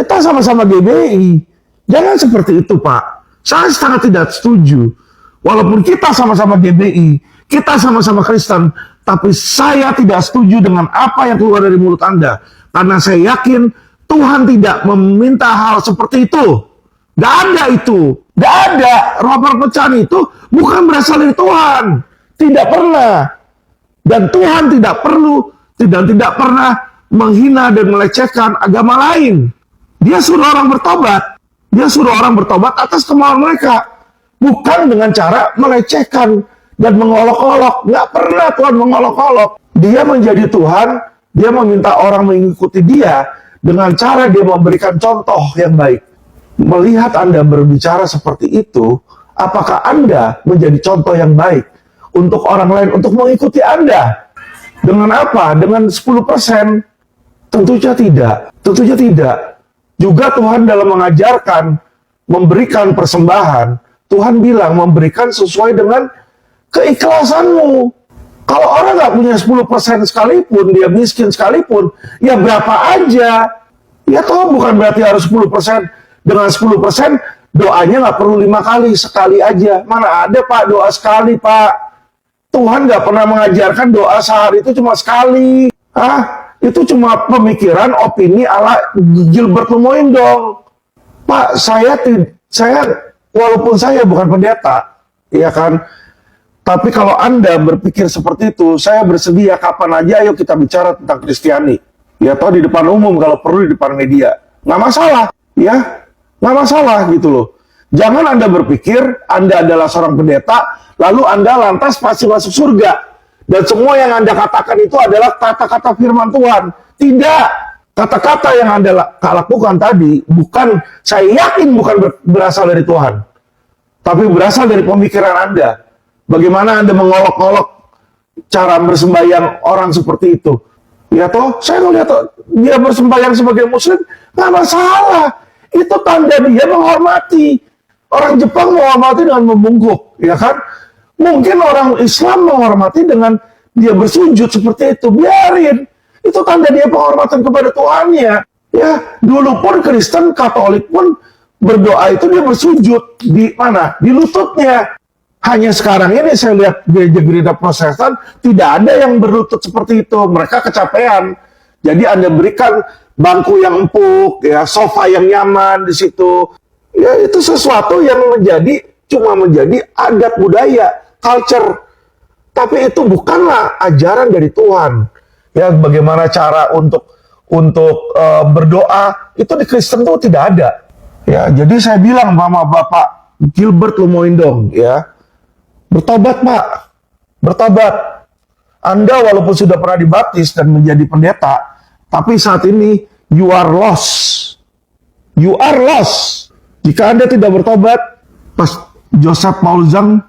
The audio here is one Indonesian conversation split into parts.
Kita sama-sama GBI. Jangan seperti itu, Pak. Saya sangat tidak setuju. Walaupun kita sama-sama GBI, kita sama-sama Kristen, tapi saya tidak setuju dengan apa yang keluar dari mulut Anda. Karena saya yakin Tuhan tidak meminta hal seperti itu. Gak ada itu. Gak ada. Roh perpecahan itu bukan berasal dari Tuhan. Tidak pernah. Dan Tuhan tidak perlu dan tidak pernah menghina dan melecehkan agama lain. Dia suruh orang bertobat. Dia suruh orang bertobat atas kemauan mereka. Bukan dengan cara melecehkan dan mengolok-olok. Nggak pernah Tuhan mengolok-olok. Dia menjadi Tuhan, dia meminta orang mengikuti dia dengan cara dia memberikan contoh yang baik. Melihat Anda berbicara seperti itu, apakah Anda menjadi contoh yang baik untuk orang lain untuk mengikuti Anda? Dengan apa? Dengan 10%? Tentunya tidak. Tentunya tidak. Juga Tuhan dalam mengajarkan, memberikan persembahan, Tuhan bilang memberikan sesuai dengan keikhlasanmu. Kalau orang nggak punya 10% sekalipun, dia miskin sekalipun, ya berapa aja. Ya toh bukan berarti harus 10%. Dengan 10% doanya nggak perlu 5 kali, sekali aja. Mana ada Pak doa sekali Pak. Tuhan nggak pernah mengajarkan doa sehari itu cuma sekali. Itu cuma pemikiran, opini ala Gilbert Lumoindong. Pak, saya walaupun saya bukan pendeta, ya kan, tapi kalau Anda berpikir seperti itu, saya bersedia kapan aja, ayo kita bicara tentang Kristiani. Ya, toh di depan umum, kalau perlu di depan media. Nggak masalah, ya. Nggak masalah gitu loh. Jangan Anda berpikir Anda adalah seorang pendeta, lalu Anda lantas pasti masuk surga. Dan semua yang Anda katakan itu adalah kata-kata firman Tuhan. Tidak. Kata-kata yang Anda lakukan tadi, bukan, saya yakin bukan berasal dari Tuhan. Tapi berasal dari pemikiran Anda. Bagaimana Anda mengolok-olok cara bersembahyang orang seperti itu. Ya toh, saya ngeliat dia bersembahyang sebagai muslim, nggak masalah. Itu tanda dia menghormati. Orang Jepang menghormati dengan membungkuk, ya kan? Mungkin orang Islam menghormati dengan dia bersujud seperti itu. Biarin. Itu tanda dia penghormatan kepada Tuhannya. Ya, dulu pun Kristen, Katolik pun berdoa itu dia bersujud di mana? Di lututnya. Hanya sekarang ini saya lihat gereja-gereja Protestan tidak ada yang berlutut seperti itu. Mereka kecapean. Jadi Anda berikan bangku yang empuk, ya, sofa yang nyaman di situ. Ya, itu sesuatu yang cuma menjadi adat budaya, culture. Tapi itu bukanlah ajaran dari Tuhan. Ya, bagaimana cara untuk berdoa itu di Kristen itu tidak ada. Ya, jadi saya bilang sama Bapak Gilbert Lumoindong, ya, bertobat Pak, bertobat. Anda walaupun sudah pernah dibaptis dan menjadi pendeta, tapi saat ini you are lost. You are lost. Jika Anda tidak bertobat, pas Joseph Paul Zhang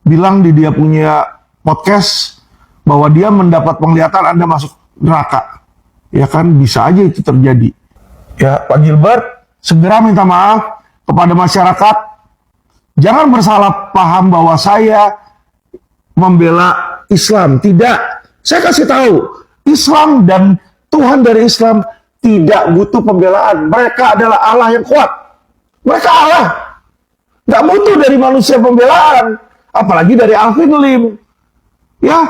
bilang di dia punya podcast bahwa dia mendapat penglihatan Anda masuk neraka. Ya kan, bisa aja itu terjadi. Ya, Pak Gilbert, segera minta maaf kepada masyarakat. Jangan bersalah paham bahwa saya membela Islam. Tidak. Saya kasih tahu, Islam dan Tuhan dari Islam tidak butuh pembelaan. Mereka adalah Allah yang kuat. Mereka Allah. Nggak butuh dari manusia pembelaan. Apalagi dari Alvin Lim. Ya,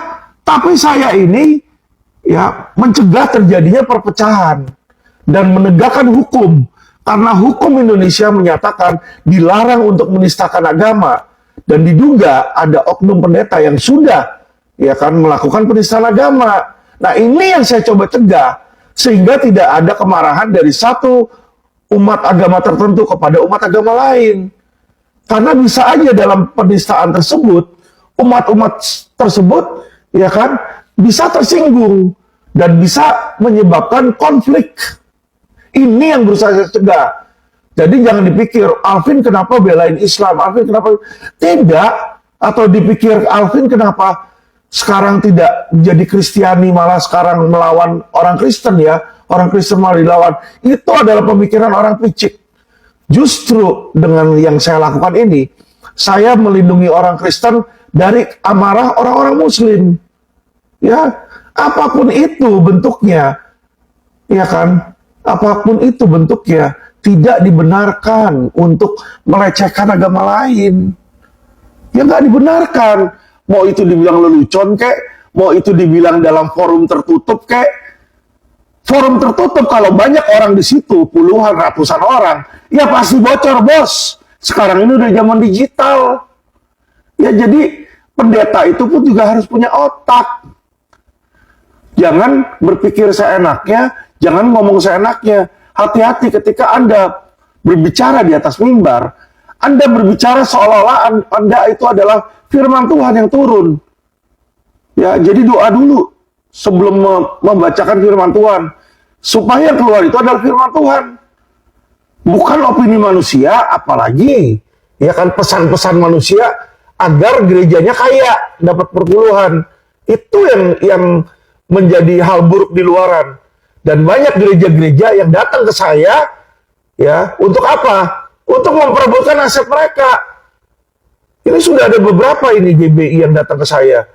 tapi saya ini ya mencegah terjadinya perpecahan dan menegakkan hukum. Karena hukum Indonesia menyatakan dilarang untuk menistakan agama. Dan diduga ada oknum pendeta yang sudah ya kan melakukan penistaan agama. Nah, ini yang saya coba cegah. Sehingga tidak ada kemarahan dari satu umat agama tertentu kepada umat agama lain. Karena bisa aja dalam penistaan tersebut, umat-umat tersebut ya kan bisa tersinggung dan bisa menyebabkan konflik. Ini yang berusaha saya cegah. Jadi jangan dipikir Alvin kenapa belain Islam, Alvin kenapa tidak, atau dipikir Alvin kenapa sekarang tidak jadi Kristiani malah sekarang melawan orang Kristen ya, orang Kristen malah dilawan. Itu adalah pemikiran orang picik. Justru dengan yang saya lakukan ini, saya melindungi orang Kristen dari amarah orang-orang Muslim. Ya, apapun itu bentuknya, ya kan? Apapun itu bentuknya, tidak dibenarkan untuk melecehkan agama lain. Ya nggak dibenarkan. Mau itu dibilang lelucon kek, mau itu dibilang dalam forum tertutup kek. Forum tertutup kalau banyak orang di situ, puluhan, ratusan orang, ya pasti bocor, bos. Sekarang ini udah zaman digital. Ya jadi pendeta itu pun juga harus punya otak. Jangan berpikir seenaknya, jangan ngomong seenaknya. Hati-hati ketika Anda berbicara di atas mimbar, Anda berbicara seolah-olah Anda itu adalah firman Tuhan yang turun. Ya, jadi doa dulu sebelum membacakan firman Tuhan. Supaya yang keluar itu adalah firman Tuhan. Bukan opini manusia, apalagi ya kan pesan-pesan manusia agar gerejanya kaya, dapat perpuluhan. Itu yang menjadi hal buruk di luaran. Dan banyak gereja-gereja yang datang ke saya, ya, untuk apa? Untuk memperebutkan aset mereka. Ini sudah ada beberapa ini GBI yang datang ke saya,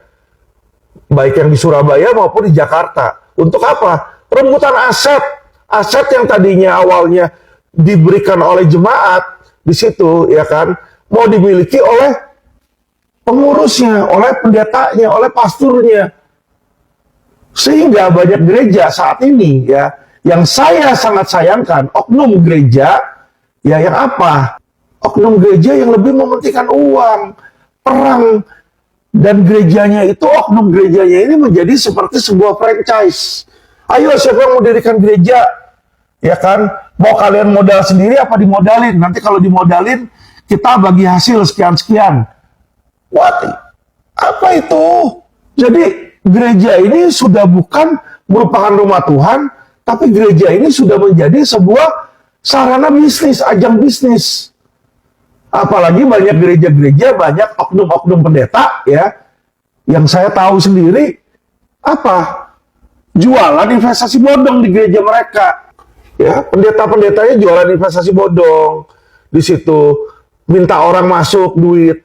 baik yang di Surabaya maupun di Jakarta. Untuk apa? Rebutan aset, aset yang tadinya awalnya diberikan oleh jemaat di situ, ya kan, mau dimiliki oleh pengurusnya, oleh pendetanya, oleh pasturnya. Sehingga banyak gereja saat ini, ya, yang saya sangat sayangkan, oknum gereja, ya yang apa? Oknum gereja yang lebih mementingkan uang, perang, dan gerejanya itu, oknum gerejanya ini menjadi seperti sebuah franchise. Ayo, siapa yang mau dirikan gereja? Ya kan? Mau kalian modal sendiri apa dimodalin? Nanti kalau dimodalin, kita bagi hasil sekian-sekian. What? Apa itu? Jadi, gereja ini sudah bukan merupakan rumah Tuhan, tapi gereja ini sudah menjadi sebuah sarana bisnis, ajang bisnis. Apalagi banyak gereja-gereja, banyak oknum-oknum pendeta, ya, yang saya tahu sendiri, apa? Jualan investasi bodong di gereja mereka. Ya, pendeta-pendetanya jualan investasi bodong. Di situ minta orang masuk duit.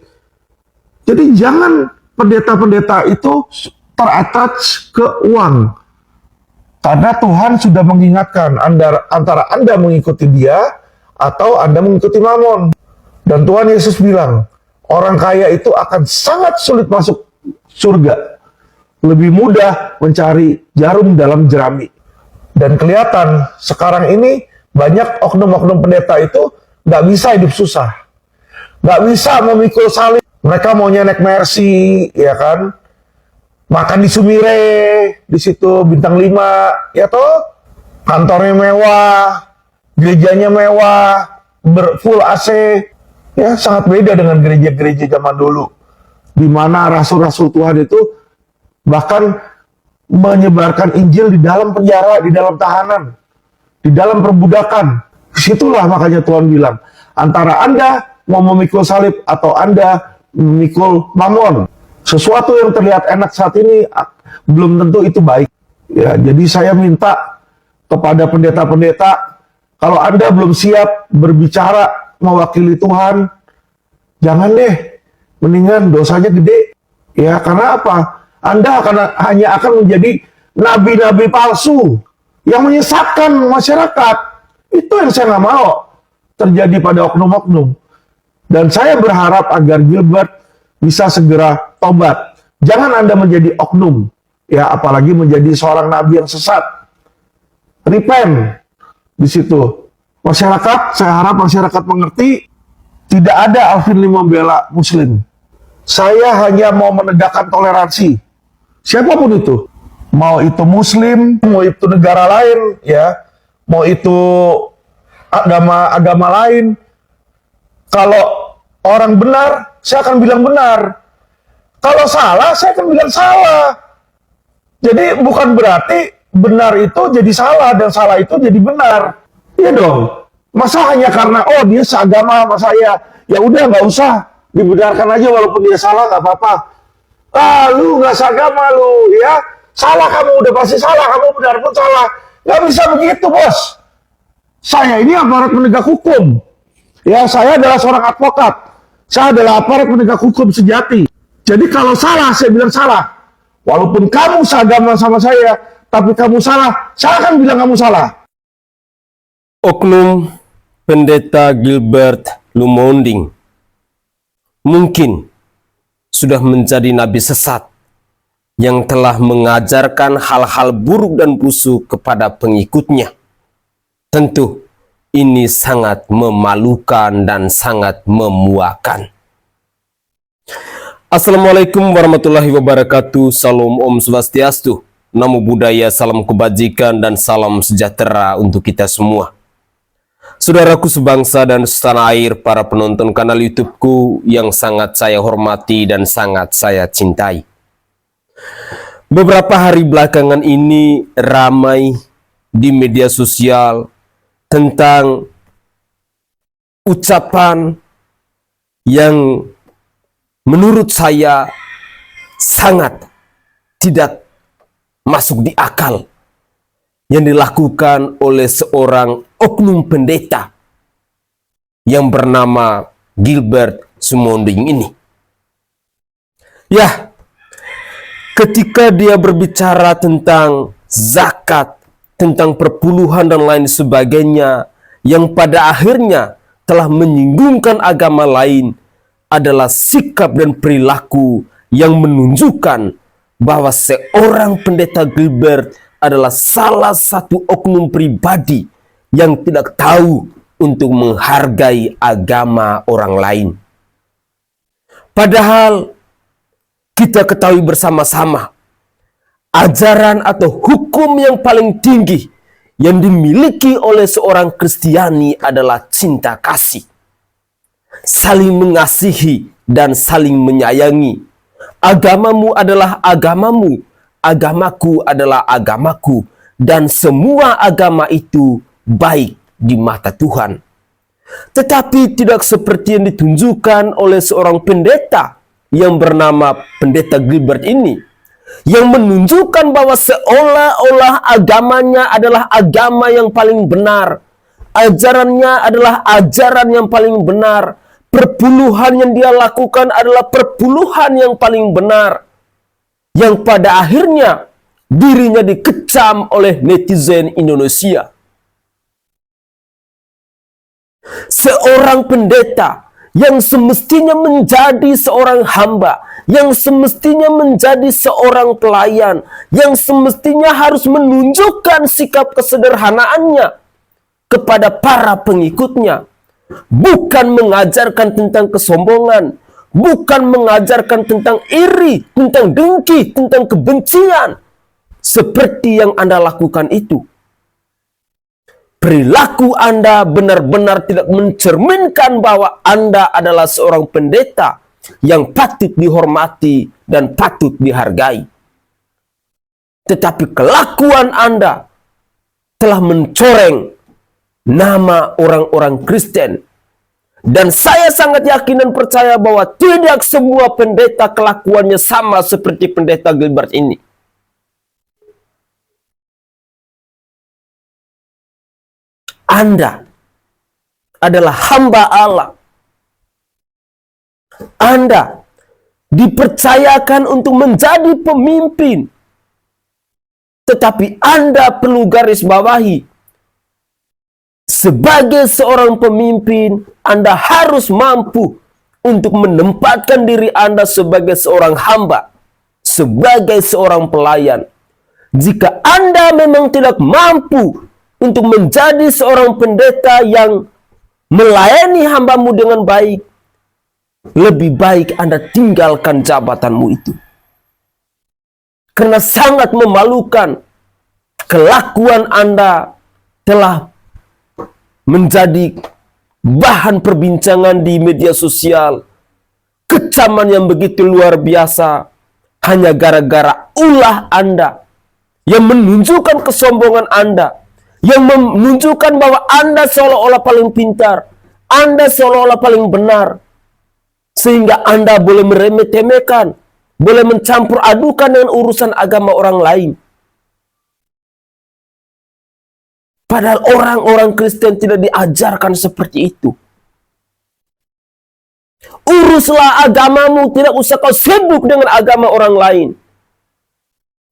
Jadi jangan pendeta-pendeta itu terattach ke uang. Karena Tuhan sudah mengingatkan antara Anda mengikuti dia atau Anda mengikuti Mamon. Dan Tuhan Yesus bilang, orang kaya itu akan sangat sulit masuk surga. Lebih mudah mencari jarum dalam jerami. Dan kelihatan sekarang ini banyak oknum-oknum pendeta itu nggak bisa hidup susah. Nggak bisa memikul salib. Mereka maunya naik Mercy, ya kan? Makan di Sumire, di situ bintang 5, ya toh? Kantornya mewah, gerejanya mewah, full AC. Ya, sangat beda dengan gereja-gereja zaman dulu. Di mana rasul-rasul Tuhan itu bahkan menyebarkan Injil di dalam penjara, di dalam tahanan, di dalam perbudakan. Disitulah makanya Tuhan bilang, antara Anda mau memikul salib atau Anda memikul Mamon. Sesuatu yang terlihat enak saat ini belum tentu itu baik. Ya, jadi saya minta kepada pendeta-pendeta, kalau Anda belum siap berbicara mewakili Tuhan, jangan deh, mendingan dosanya gede. Ya, karena apa? Anda hanya akan menjadi nabi-nabi palsu yang menyesatkan masyarakat. Itu yang saya nggak mau terjadi pada oknum-oknum. Dan saya berharap agar Gilbert bisa segera tobat. Jangan Anda menjadi oknum, ya, apalagi menjadi seorang nabi yang sesat. Repent di situ. Masyarakat, saya harap masyarakat mengerti, tidak ada Alvin Lee membela Muslim. Saya hanya mau menegakkan toleransi. Siapapun itu, mau itu Muslim, mau itu negara lain, ya, mau itu agama lain. Kalau orang benar, saya akan bilang benar. Kalau salah, saya akan bilang salah. Jadi bukan berarti benar itu jadi salah dan salah itu jadi benar. Iya dong. Masa hanya karena dia seagama sama saya, ya udah nggak usah dibenarkan aja walaupun dia salah, nggak apa-apa. Lu nggak seagama lu, ya, salah kamu udah pasti salah, kamu benar pun salah. Nggak bisa begitu, bos. Saya ini aparat penegak hukum. Ya, saya adalah seorang advokat. Saya adalah aparat penegak hukum sejati. Jadi kalau salah, saya bilang salah. Walaupun kamu seagama sama saya, tapi kamu salah, saya akan bilang kamu salah. Oknum Pendeta Gilbert Lumonding mungkin sudah menjadi nabi sesat yang telah mengajarkan hal-hal buruk dan busuk kepada pengikutnya. Tentu ini sangat memalukan dan sangat memuakan. Assalamualaikum warahmatullahi wabarakatuh. Salam Om Swastiastu. Namo Buddhaya, salam kebajikan dan salam sejahtera untuk kita semua. Saudaraku sebangsa dan setanah air, para penonton kanal YouTubeku yang sangat saya hormati dan sangat saya cintai. Beberapa hari belakangan ini ramai di media sosial tentang ucapan yang menurut saya sangat tidak masuk di akal yang dilakukan oleh seorang oknum pendeta yang bernama Gilbert Lumonding ini. Ya, ketika dia berbicara tentang zakat, tentang perpuluhan dan lain sebagainya, yang pada akhirnya telah menyinggungkan agama lain, adalah sikap dan perilaku yang menunjukkan bahwa seorang pendeta Gilbert adalah salah satu oknum pribadi yang tidak tahu untuk menghargai agama orang lain. Padahal kita ketahui bersama-sama, ajaran atau hukum yang paling tinggi yang dimiliki oleh seorang Kristiani adalah cinta kasih, saling mengasihi dan saling menyayangi. Agamamu adalah agamamu, agamaku adalah agamaku, dan semua agama itu baik di mata Tuhan. Tetapi tidak seperti yang ditunjukkan oleh seorang pendeta yang bernama pendeta Gilbert ini, yang menunjukkan bahwa seolah-olah agamanya adalah agama yang paling benar, ajarannya adalah ajaran yang paling benar, perpuluhan yang dia lakukan adalah perpuluhan yang paling benar, yang pada akhirnya dirinya dikecam oleh netizen Indonesia. Seorang pendeta yang semestinya menjadi seorang hamba, yang semestinya menjadi seorang pelayan, yang semestinya harus menunjukkan sikap kesederhanaannya kepada para pengikutnya, bukan mengajarkan tentang kesombongan, bukan mengajarkan tentang iri, tentang dengki, tentang kebencian, seperti yang Anda lakukan itu. Perilaku Anda benar-benar tidak mencerminkan bahwa Anda adalah seorang pendeta yang patut dihormati dan patut dihargai. Tetapi kelakuan Anda telah mencoreng nama orang-orang Kristen. Dan saya sangat yakin dan percaya bahwa tidak semua pendeta kelakuannya sama seperti pendeta Gilbert ini. Anda adalah hamba Allah. Anda dipercayakan untuk menjadi pemimpin. Tetapi Anda perlu garis bawahi, sebagai seorang pemimpin, Anda harus mampu untuk menempatkan diri Anda sebagai seorang hamba, sebagai seorang pelayan. Jika Anda memang tidak mampu untuk menjadi seorang pendeta yang melayani hambamu dengan baik, lebih baik Anda tinggalkan jabatanmu itu. Karena sangat memalukan, kelakuan Anda telah menjadi bahan perbincangan di media sosial, kecaman yang begitu luar biasa, hanya gara-gara ulah Anda yang menunjukkan kesombongan Anda, yang menunjukkan bahwa Anda seolah-olah paling pintar, Anda seolah-olah paling benar, sehingga Anda boleh meremeh-temehkan, boleh mencampur adukan dengan urusan agama orang lain. Padahal orang-orang Kristen tidak diajarkan seperti itu. Uruslah agamamu, tidak usah kau sibuk dengan agama orang lain.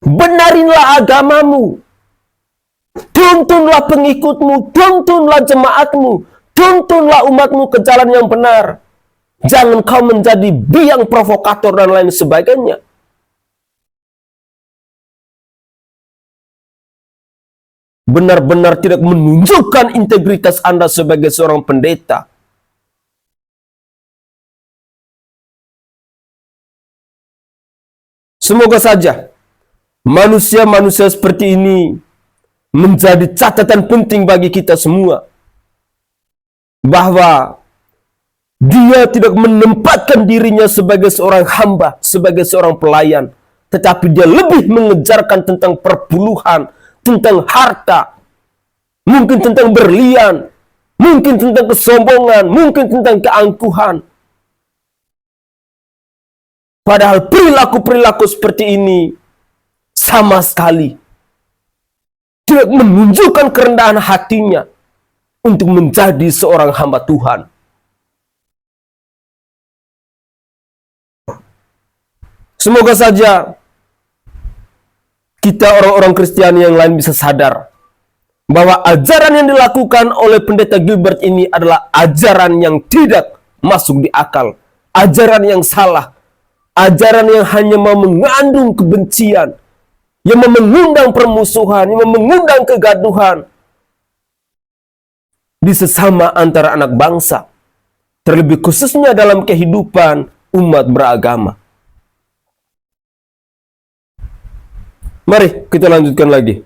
Benarinlah agamamu. Tuntunlah pengikutmu, tuntunlah jemaatmu, Tuntunlah umatmu ke jalan yang benar. Jangan kau menjadi biang provokator dan lain sebagainya. Benar-benar tidak menunjukkan integritas Anda sebagai seorang pendeta. Semoga saja manusia-manusia seperti ini menjadi catatan penting bagi kita semua. Bahwa dia tidak menempatkan dirinya sebagai seorang hamba, sebagai seorang pelayan. Tetapi dia lebih mengejarkan tentang perpuluhan, tentang harta, mungkin tentang berlian, mungkin tentang kesombongan, mungkin tentang keangkuhan. Padahal perilaku-perilaku seperti ini sama sekali tidak menunjukkan kerendahan hatinya untuk menjadi seorang hamba Tuhan. Semoga saja kita orang-orang Kristiani yang lain bisa sadar bahwa ajaran yang dilakukan oleh pendeta Gilbert ini adalah ajaran yang tidak masuk di akal, ajaran yang salah, ajaran yang hanya mau mengandung kebencian, yang mengundang permusuhan, yang mengundang kegaduhan di sesama antara anak bangsa, terlebih khususnya dalam kehidupan umat beragama. Mari kita lanjutkan lagi.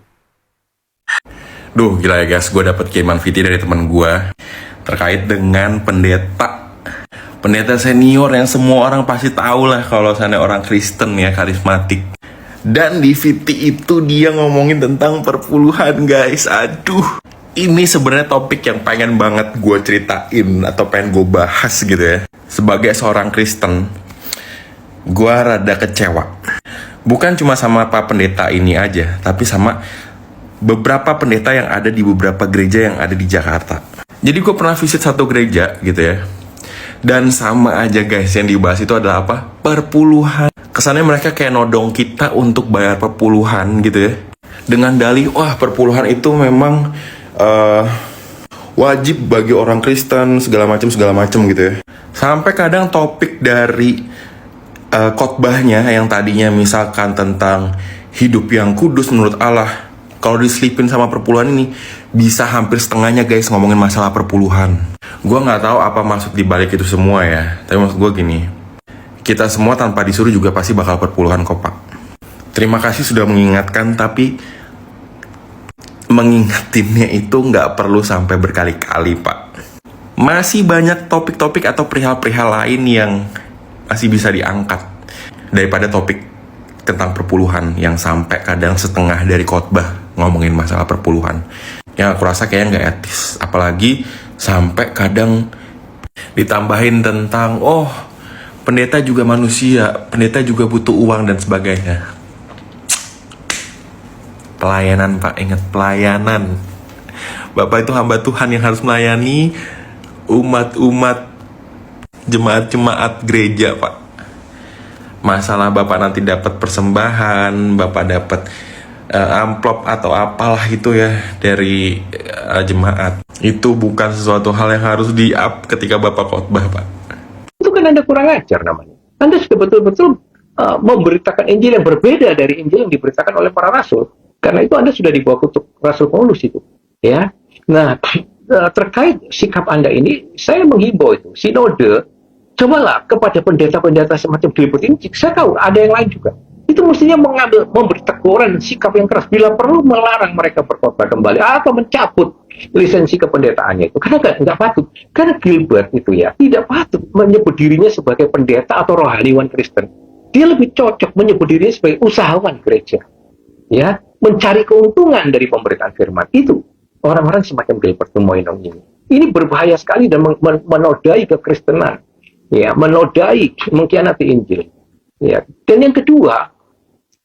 Duh, gila ya guys, gue dapet kiriman VT dari teman gue terkait dengan pendeta senior yang semua orang pasti tahu lah kalau sana orang Kristen ya, karismatik. Dan di VT itu dia ngomongin tentang perpuluhan guys. Aduh, ini sebenarnya topik yang pengen banget gue ceritain atau pengen gue bahas gitu ya. Sebagai seorang Kristen, gue rada kecewa. Bukan cuma sama Pak Pendeta ini aja, tapi sama beberapa pendeta yang ada di beberapa gereja yang ada di Jakarta. Jadi gue pernah visit satu gereja gitu ya. Dan sama aja guys, yang dibahas itu adalah apa? Perpuluhan. Kesannya mereka kayak nodong kita untuk bayar perpuluhan gitu ya. Dengan dalih, wah perpuluhan itu memang wajib bagi orang Kristen, segala macam gitu ya. Sampai kadang topik dari khotbahnya yang tadinya misalkan tentang hidup yang kudus menurut Allah, kalau diselipin sama perpuluhan ini bisa hampir setengahnya guys ngomongin masalah perpuluhan. Gue nggak tahu apa maksud dibalik itu semua ya, tapi maksud gue gini, kita semua tanpa disuruh juga pasti bakal perpuluhan kok Pak. Terima kasih sudah mengingatkan, tapi mengingatinnya itu nggak perlu sampai berkali-kali Pak. Masih banyak topik-topik atau perihal-perihal lain yang masih bisa diangkat daripada topik tentang perpuluhan yang sampai kadang setengah dari khotbah ngomongin masalah perpuluhan. Yang aku rasa kayaknya nggak etis. Apalagi sampai kadang ditambahin tentang pendeta juga manusia, pendeta juga butuh uang dan sebagainya. Pelayanan Pak, ingat pelayanan. Bapak itu hamba Tuhan yang harus melayani umat-umat, jemaat-jemaat gereja Pak. Masalah Bapak nanti dapat persembahan, Bapak dapat amplop atau apalah itu ya dari jemaat, itu bukan sesuatu hal yang harus di-up ketika Bapak khotbah Pak. Itu kan Anda kurang ajar namanya. Anda sudah betul-betul memberitakan Injil yang berbeda dari Injil yang diberitakan oleh para rasul. Karena itu Anda sudah dibawa kutuk Rasul Paulus itu, ya. Nah, terkait sikap Anda ini, saya menghimbau itu, sinode, cobalah kepada pendeta-pendeta semacam Gilbert ini, saya tahu ada yang lain juga. Itu mestinya memberi teguran, sikap yang keras, bila perlu melarang mereka berkhotbah kembali, atau mencabut lisensi kependetaannya itu. Karena nggak patut. Karena Gilbert itu ya, tidak patut menyebut dirinya sebagai pendeta atau rohaniwan Kristen. Dia lebih cocok menyebut dirinya sebagai usahawan gereja. Ya, mencari keuntungan dari pemberitaan firman itu orang-orang semacam Gilbert Tumoinong ini. Ini berbahaya sekali dan menodai kekristenan, ya, menodai, mengkhianati Injil. Ya, dan yang kedua,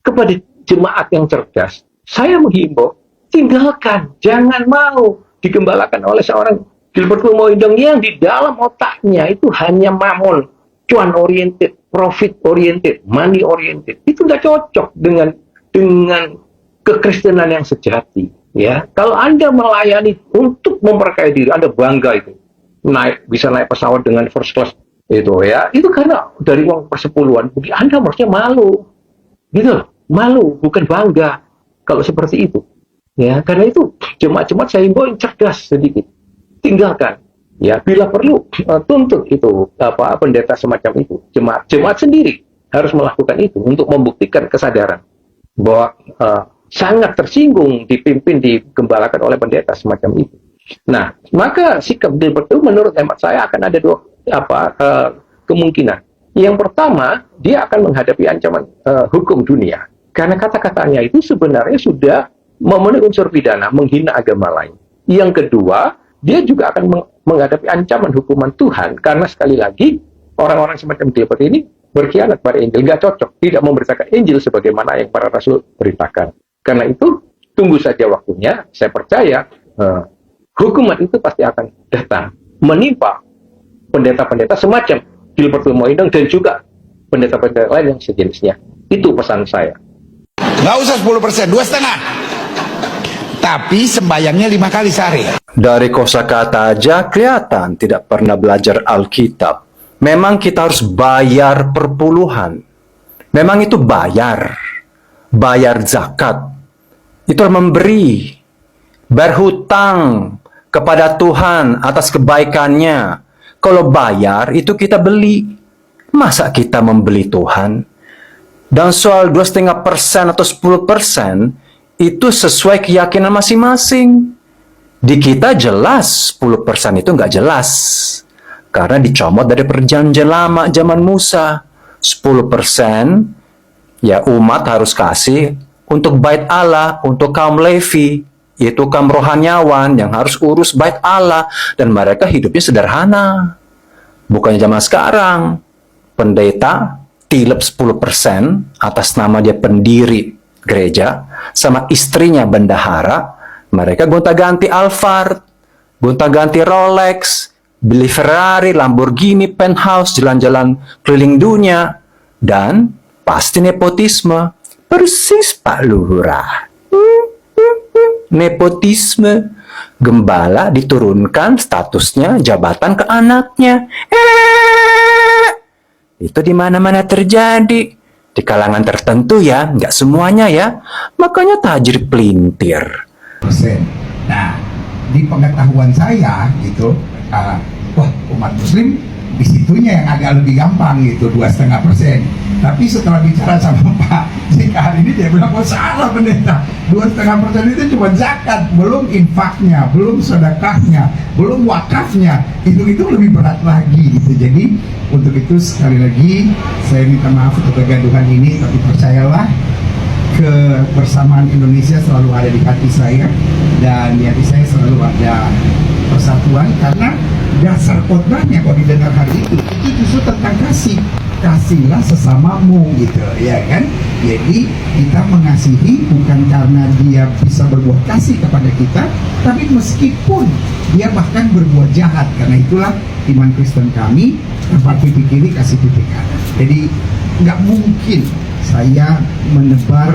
kepada jemaat yang cerdas, saya menghimbau tinggalkan, jangan mau digembalakan oleh seorang Gilbert Tumoinong yang di dalam otaknya itu hanya mamon, cuan oriented, profit oriented, money oriented. Itu nggak cocok dengan kekristenan yang sejati, ya. Kalau Anda melayani untuk memperkaya diri, Anda bangga itu. bisa naik pesawat dengan first class itu ya, itu karena dari uang persepuluhan. Bagi Anda harusnya malu, gitu loh. Malu, bukan bangga kalau seperti itu. Ya, karena itu jemaat-jemaat saya himbau yang cerdas sedikit, tinggalkan. Ya, bila perlu tuntut itu pendeta semacam itu. Jemaat sendiri harus melakukan itu untuk membuktikan kesadaran bahwa sangat tersinggung dipimpin, digembalakan oleh pendeta semacam itu. Nah, maka sikap Gilbert itu menurut hemat saya akan ada dua kemungkinan. Yang pertama, dia akan menghadapi ancaman hukum dunia karena kata-katanya itu sebenarnya sudah memenuhi unsur pidana, menghina agama lain. Yang kedua, dia juga akan menghadapi ancaman hukuman Tuhan karena sekali lagi orang-orang semacam Gilbert ini berkhianat pada Injil, nggak cocok, tidak memberitakan Injil sebagaimana yang para rasul beritakan. Karena itu tunggu saja waktunya. Saya percaya hukuman itu pasti akan datang menimpa pendeta-pendeta semacam Gilbert Wilmoindong dan juga pendeta-pendeta lain yang sejenisnya. Itu pesan saya. Nggak usah 10%, 2,5. Tapi sembayangnya 5 kali sehari. Dari kosakata aja kelihatan tidak pernah belajar Alkitab. Memang kita harus bayar perpuluhan. Memang itu bayar. Bayar zakat. Itu memberi. Berhutang kepada Tuhan atas kebaikannya. Kalau bayar, itu kita beli. Masa kita membeli Tuhan? Dan soal 2,5% atau 10%, itu sesuai keyakinan masing-masing. Di kita jelas 10% itu nggak jelas. Karena dicomot dari perjanjian lama zaman Musa. 10% ya umat harus kasih untuk bait Allah, untuk kaum Levi. Itu kaum rohaniawan yang harus urus bait Allah. Dan mereka hidupnya sederhana. Bukannya zaman sekarang. Pendeta tilep 10% atas nama dia pendiri gereja. Sama istrinya bendahara. Mereka gonta-ganti Alphard. Gonta-ganti Rolex. Beli Ferrari, Lamborghini, penthouse, jalan-jalan keliling dunia. Dan pasti nepotisme. Persis Pak Lurah. Nepotisme. Gembala diturunkan statusnya jabatan ke anaknya. Itu di mana-mana terjadi. Di kalangan tertentu ya, nggak semuanya ya. Makanya tajir pelintir. Nah, di pengetahuan saya gitu, wah umat Muslim di situnya yang agak lebih gampang gitu, 2,5%. Tapi setelah bicara sama Pak Jika hari ini dia bilang, oh salah pendeta, 2,5% itu cuma zakat, belum infaknya, belum sedekahnya, belum wakafnya. Itu lebih berat lagi gitu. Jadi untuk itu sekali lagi saya minta maaf untuk kegaduhan ini, tapi percayalah kebersamaan Indonesia selalu ada di hati saya, dan di hati saya selalu ada persatuan, karena dasar khotbahnya kalau didengar hari itu justru tentang kasihlah sesamamu gitu ya kan. Jadi kita mengasihi bukan karena dia bisa berbuat kasih kepada kita, tapi meskipun dia bahkan berbuat jahat. Karena itulah iman Kristen kami, tempat pipi kiri kasih pipi kanan. Jadi nggak mungkin saya menebar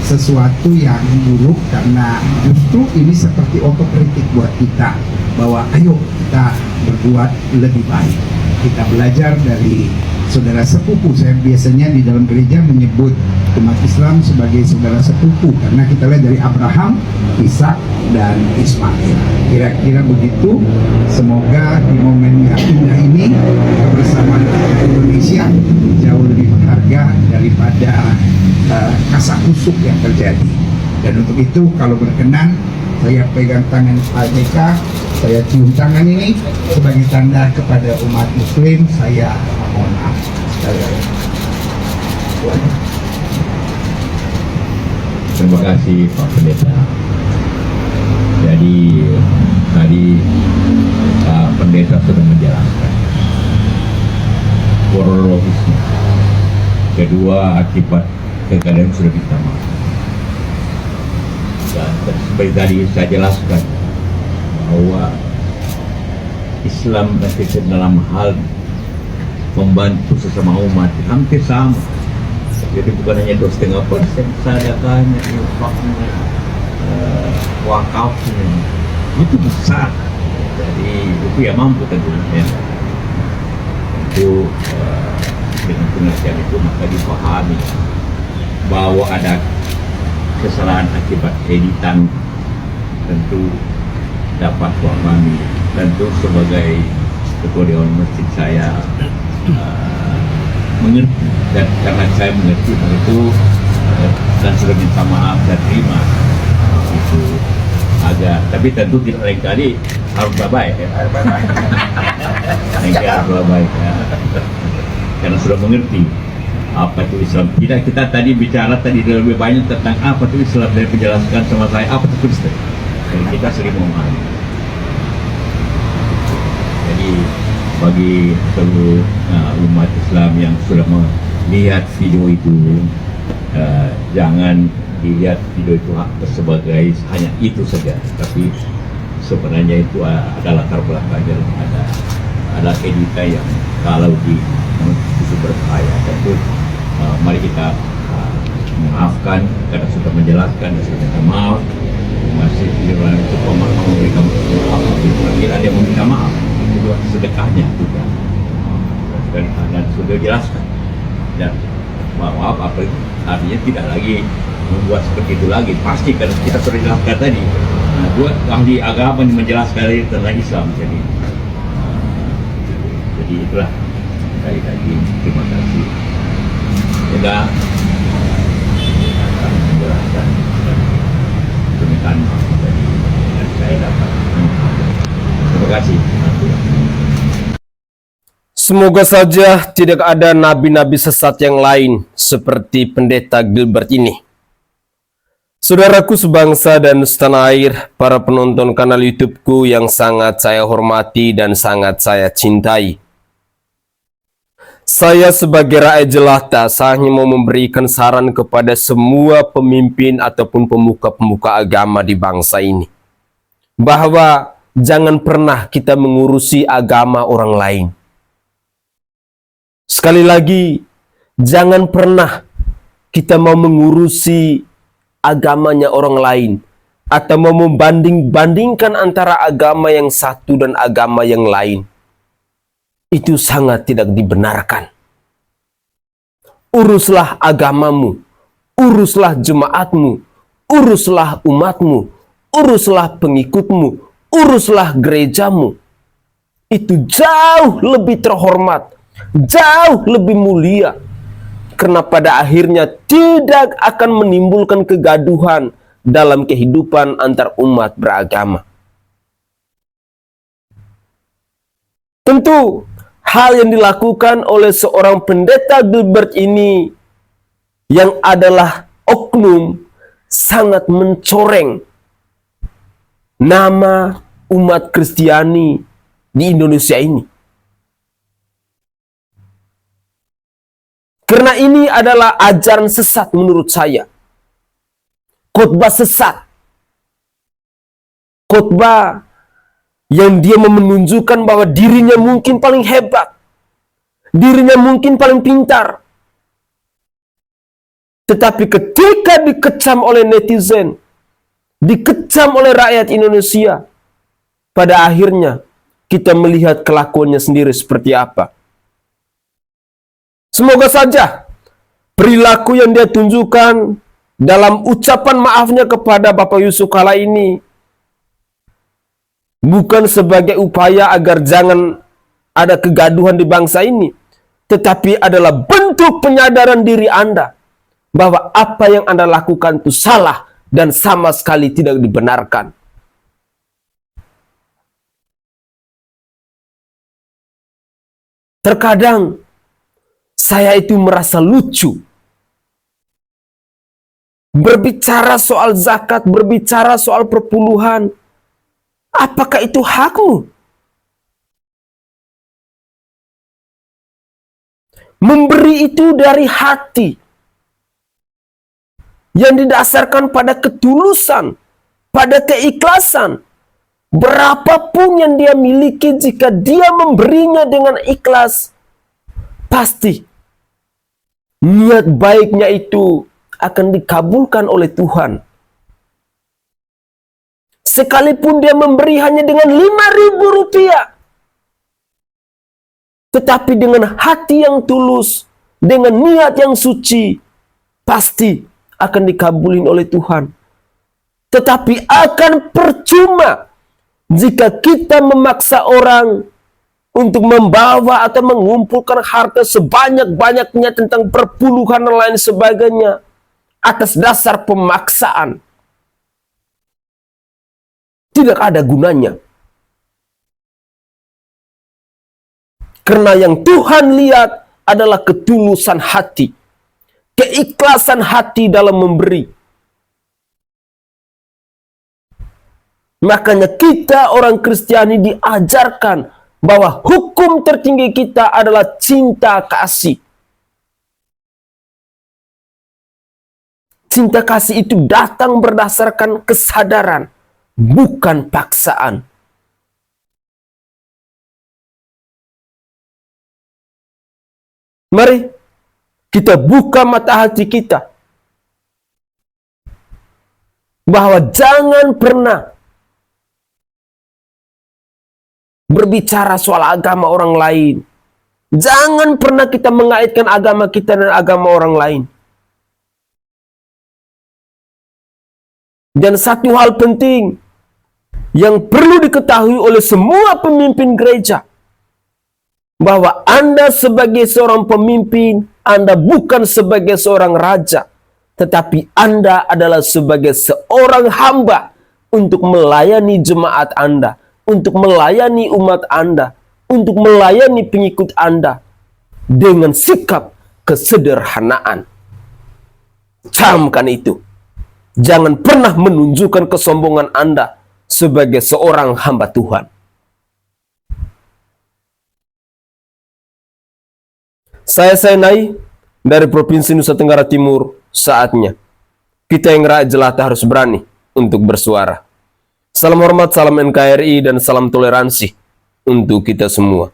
sesuatu yang buruk, karena justru ini seperti otokritik buat kita, bahwa ayo kita berbuat lebih baik. Kita belajar dari saudara sepupu. Saya biasanya di dalam gereja menyebut umat Islam sebagai saudara sepupu, karena kita lihat dari Abraham, Ishak, dan Ismail. Kira-kira begitu. Semoga di momen yang indah ini kebersamaan Indonesia jauh lebih berharga daripada kasak kusuk yang terjadi. Dan untuk itu kalau berkenan, saya pegang tangan Pak JK, saya cium tangan ini sebagai tanda kepada umat Muslim. Saya mohon maaf. Terima kasih Pak Pendeta. Jadi tadi Pak Pendeta sudah menjelaskan kronologisnya. Kedua, akibat kegagalan sudah kita maaf. Dan seperti tadi saya jelaskan bahwa Islam dan Kristen dalam hal membantu sesama umat hampir sama. Jadi bukan hanya 2,5%, sedekahnya, infaknya, wakafnya, itu besar. Jadi itu ya mampu tentu ya. Tentu dengan pengertian itu maka dipahami bahwa ada kesalahan akibat editan, tentu dapat dipahami. Tentu sebagai ketua dewan masjid saya mengerti, dan karena saya mengerti itu dan sudah minta maaf dan terima itu agak, tapi tentu tidak lain kali harus baik ya. Harus baik ya. Karena sudah mengerti apa itu Islam. Tidak, kita tadi bicara lebih banyak tentang apa itu Islam, dan menjelaskan sama saya apa itu Kristen. Jadi kita sering memahami. Jadi bagi seluruh umat Islam yang sudah melihat video itu, jangan dilihat video itu sebagai hanya itu saja, tapi sebenarnya itu ada latar belakangnya, ada editan yang kalau itu berbahaya. Tentu mari kita memaafkan karena sudah menjelaskan dan sudah minta maaf. Masih di dalam itu memberikan maaf, apabila ada yang meminta maaf, itu juga sedekahnya juga, dan sudah jelaskan. Dan maaf apa artinya tidak lagi membuat seperti itu lagi, pasti karena kita sudah jelaskan tadi. Nah, buat ahli agama yang menjelaskan tentang Islam, jadi itulah sekali lagi terima kasih. Kita akan menjelaskan permintaan maaf tadi yang saya dapat. Terima kasih. Semoga saja tidak ada nabi-nabi sesat yang lain seperti pendeta Gilbert ini. Saudaraku sebangsa dan setanah air, para penonton kanal YouTubeku yang sangat saya hormati dan sangat saya cintai. Saya sebagai rakyat jelata hanya mau memberikan saran kepada semua pemimpin ataupun pemuka-pemuka agama di bangsa ini, bahwa jangan pernah kita mengurusi agama orang lain. Sekali lagi, jangan pernah kita mau mengurusi agamanya orang lain, atau mau membanding-bandingkan antara agama yang satu dan agama yang lain. Itu sangat tidak dibenarkan. Uruslah agamamu, uruslah jemaatmu, uruslah umatmu, uruslah pengikutmu, uruslah gerejamu. Itu jauh lebih terhormat, jauh lebih mulia, karena pada akhirnya tidak akan menimbulkan kegaduhan dalam kehidupan antar umat beragama. Tentu hal yang dilakukan oleh seorang pendeta Gilbert ini yang adalah oknum sangat mencoreng nama umat Kristiani di Indonesia ini. Karena ini adalah ajaran sesat menurut saya. Khotbah sesat. Khotbah yang dia menunjukkan bahwa dirinya mungkin paling hebat. Dirinya mungkin paling pintar. Tetapi ketika dikecam oleh netizen, dikecam oleh rakyat Indonesia, pada akhirnya kita melihat kelakuannya sendiri seperti apa. Semoga saja perilaku yang dia tunjukkan dalam ucapan maafnya kepada Bapak Yusuf Kala ini bukan sebagai upaya agar jangan ada kegaduhan di bangsa ini, tetapi adalah bentuk penyadaran diri Anda bahwa apa yang Anda lakukan itu salah dan sama sekali tidak dibenarkan. Terkadang saya itu merasa lucu. Berbicara soal zakat, berbicara soal perpuluhan. Apakah itu hakmu? Memberi itu dari hati. Yang didasarkan pada ketulusan, pada keikhlasan. Berapapun yang dia miliki, jika dia memberinya dengan ikhlas, pasti niat baiknya itu akan dikabulkan oleh Tuhan. sekalipun dia memberi hanya dengan 5.000 rupiah, tetapi dengan hati yang tulus, dengan niat yang suci, pasti akan dikabulin oleh Tuhan. Tetapi akan percuma jika kita memaksa orang untuk membawa atau mengumpulkan harta sebanyak-banyaknya tentang perpuluhan dan lain sebagainya atas dasar pemaksaan. Tidak ada gunanya. Karena yang Tuhan lihat adalah ketulusan hati, keikhlasan hati dalam memberi. Makanya kita orang Kristiani diajarkan bahwa hukum tertinggi kita adalah cinta kasih. Cinta kasih itu datang berdasarkan kesadaran, bukan paksaan. Mari kita buka mata hati kita bahwa jangan pernah berbicara soal agama orang lain. Jangan pernah kita mengaitkan agama kita dan agama orang lain. Dan satu hal penting yang perlu diketahui oleh semua pemimpin gereja, bahwa Anda sebagai seorang pemimpin, Anda bukan sebagai seorang raja, tetapi Anda adalah sebagai seorang hamba untuk melayani jemaat Anda, untuk melayani umat Anda, untuk melayani pengikut Anda dengan sikap kesederhanaan. Camkan itu. Jangan pernah menunjukkan kesombongan Anda sebagai seorang hamba Tuhan. Saya Sainai dari Provinsi Nusa Tenggara Timur. Saatnya kita yang rakyat jelata harus berani untuk bersuara. Salam hormat, salam NKRI, dan salam toleransi untuk kita semua.